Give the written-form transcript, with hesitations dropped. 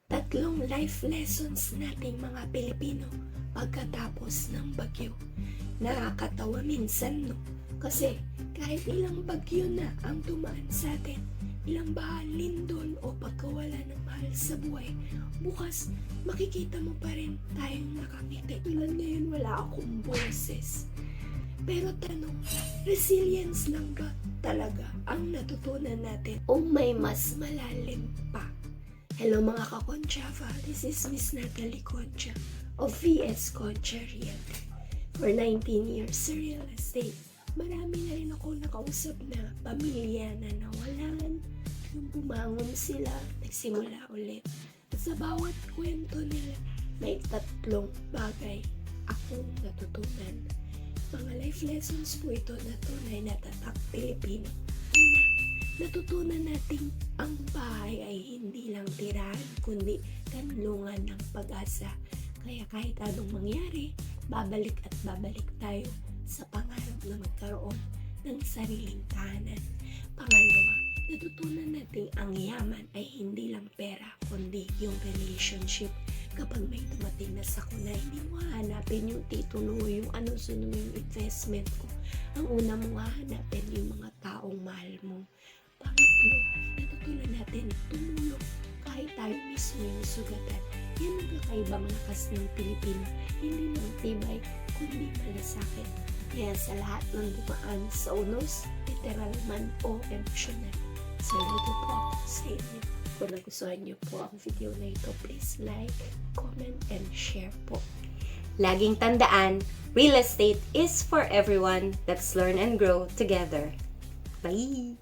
Tatlong life lessons nating mga Pilipino pagkatapos ng bagyo. Nakakatawa minsan, no? Kasi kahit ilang bagyo na ang tumaan sa atin, ilang baha, lindol o pagkawala ng mahal sa buhay, bukas makikita mo pa rin tayong nakangiti. Ilan ngayon wala akong boses. Pero tanong, resilience lang ba talaga ang natutunan natin o may mas malalim pa? Hello mga ka-Conchava, this is Miss Natalie Concha of VS Concha Realty. For 19 years sa real estate, marami na rin ako nakausap na pamilya na nawalan, yung bumangon sila, nagsimula ulit. At sa bawat kwento nila, may tatlong bagay akong natutunan. Mga life lessons po ito na tunay na tatak Pilipino. Una, natutunan nating ang bahay ay hindi lang tirahan, kundi kanlungan ng pag-asa. Kaya kahit anong mangyari, babalik at babalik tayo sa pangarap na magkaroon ng sariling tahanan. Pangalawa, natutunan natin ang yaman ay hindi lang pera, kundi yung relationship. Kapag may dumating na sakuna, hindi mo hahanapin yung titulo, yung ano-suno yung investment ko. Ang una mo hahanapin yung mga taong mahal mo. Pangatlo, natutunan natin tumulong kahit tayo mismo yung sugatan. Yan ang kakaibang lakas ng Pilipino. Hindi lang tibay, kundi malasakit. Kaya sa lahat ng dumaan sa unos, literal man o emosyonal, saludo po ako sa inyo. Kung nagustuhan niyo po ang video na ito, please like, comment, and share po. Laging tandaan, real estate is for everyone. Let's learn and grow together. Bye!